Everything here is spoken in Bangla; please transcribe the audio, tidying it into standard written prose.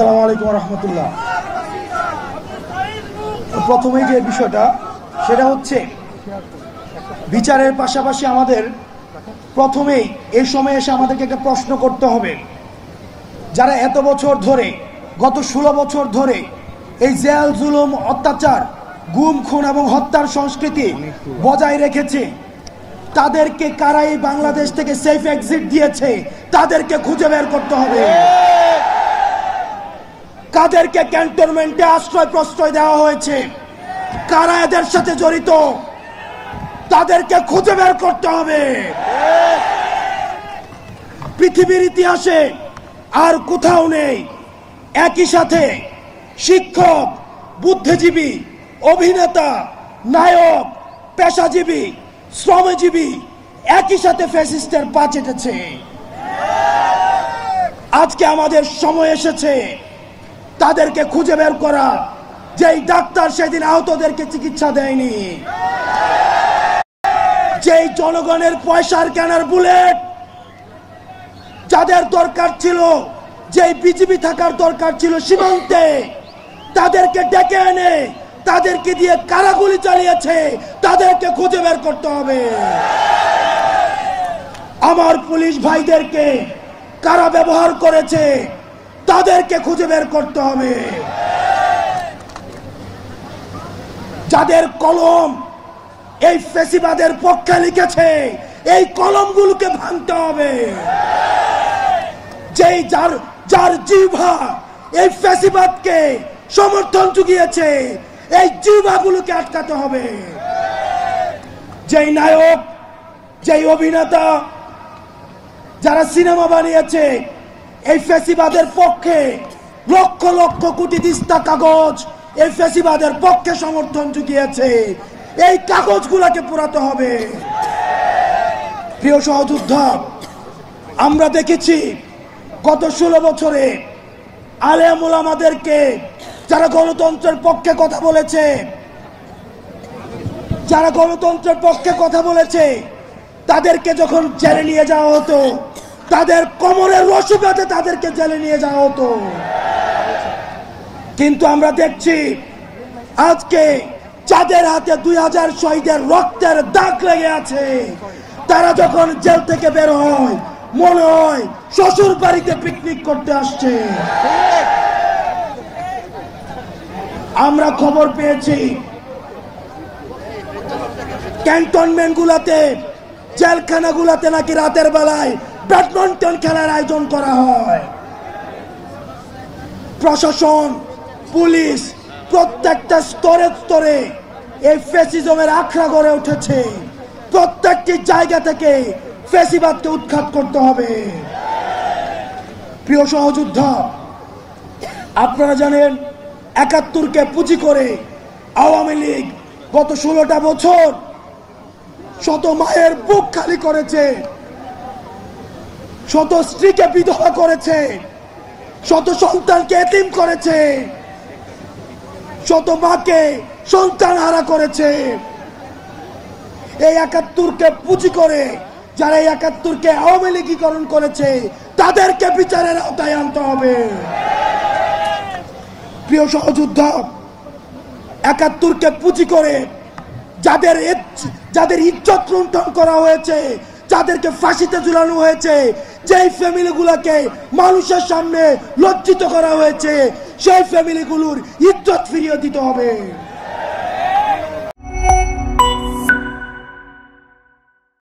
আসসালামু আলাইকুম রহমতুল্লাহ। প্রথমেই যে বিষয়টা সেটা হচ্ছে বিচারের পাশাপাশি আমাদের প্রথমেই এই সময় এসে আমাদেরকে একটা প্রশ্ন করতে হবে, যারা এত বছর ধরে গত 16 বছর ধরে এই জেল জুলুম অত্যাচার গুম খুন এবং হত্যার সংস্কৃতি বজায় রেখেছে, তাদেরকে কারা এই বাংলাদেশ থেকে সেফ এক্সিট দিয়েছে তাদেরকে খুঁজে বের করতে হবে। কাদেরকে ক্যান্টনমেন্টে আশ্রয় প্রশ্রয় দেওয়া হয়েছে, কারা এদের সাথে জড়িত তাদেরকে খুঁজে বের করতে হবে। পৃথিবীর ইতিহাসে আর কোথাও নেই একই সাথে শিক্ষক, বুদ্ধিজীবী, অভিনেতা, নায়ক, পেশাজীবী, শ্রমজীবী একই সাথে ফ্যাসিস্টের পা চেটেছে। আজকে আমাদের সময় এসেছে তাদেরকে খুঁজে বের করা, যেই ডাক্তার সেদিন আহতদেরকে চিকিৎসা দেয়নি, যেই জনগণের পয়সার কেনার বুলেট যাদের দরকার ছিল, যেই বিজিবি থাকার দরকার ছিল সীমান্তে, তাদেরকে ডেকে এনে তাদেরকে দিয়ে কারা গুলি চালিয়েছে তাদেরকে খুঁজে বের করতে হবে। আমার পুলিশ ভাইদেরকে কারা ব্যবহার করেছে তাদেরকে খুঁজে বের করতে হবে। যাদের কলম এই ফ্যাসিবাদের পক্ষে লিখেছে এই কলমগুলোকে ভাঙতে হবে। যেই যার জিহ্বা এই ফ্যাসিবাদকে সমর্থন জুগিয়েছে এই জিহ্বাগুলোকে আটকাতে হবে। যেই নায়ক, যেই অভিনেতা, যারা সিনেমা বানিয়েছে এই ফ্যাসিবাদের পক্ষে, লক্ষ লক্ষ কোটি দিস্তা কাগজ এই ফ্যাসিবাদের পক্ষে সমর্থন জুগিয়েছে, এই কাগজগুলোকে পোড়াতে হবে। প্রিয় সহযোদ্ধা, আমরা দেখেছি গত 16 বছরে আলেম ওলামাদেরকে যারা গণতন্ত্রের পক্ষে কথা বলেছে, যারা গণতন্ত্রের পক্ষে কথা বলেছে তাদেরকে যখন জেলে নিয়ে যাওয়া হতো, তাদের কোমরের রশি বেঁধে তাদেরকে জেলে নিয়ে যাওয়া হতো। কিন্তু আমরা দেখছি আজকে যাদের হাতে 2000 শহীদের রক্তের দাগ লেগে আছে, তারা যখন জেল থেকে বের হয় মনে হয় শ্বশুর বাড়িতে পিকনিক করতে আসছে। আমরা খবর পেয়েছি ক্যান্টনমেন্ট গুলাতে, জেলখানা গুলাতে নাকি রাতের বেলায় ব্যাডমিন্টন খেলার আয়োজন করা হয়। প্রশাসন, পুলিশ প্রত্যেকটা স্তরে স্তরে এই ফ্যাসিজমের আখড়া গড়ে উঠেছে। প্রত্যেকটি জায়গা থেকে ফ্যাসিবাদকে উৎখাত করতে হবে। প্রিয় সহযোদ্ধা, আপনারা জানেন 71কে পুঁজি করে আওয়ামী লীগ গত 16টা বছর শত মায়ের বুক খালি করেছে, শত স্ত্রীকে বিধবা করেছে, শত সন্তানকে এতিম করেছে, শত মাকে সন্তান হারা করেছে। এই 71কে পুঁজি করে যারা এই 71কে আওয়ামী লীগীকরণ করেছে তাদেরকে বিচারের আওতায় আনতে হবে। প্রিয় সহযোদ্ধা, 71কে পুঁজি করে যাদের ইজ্জত লুণ্ঠন করা হয়েছে, যাদেরকে ফাঁসিতে ঝুলানো হয়েছে, যেই ফ্যামিলিগুলোকে মানুষের সামনে লজ্জিত করা হয়েছে, সেই ফ্যামিলিগুলোর ইজ্জত ফিরিয়ে দিতে হবে।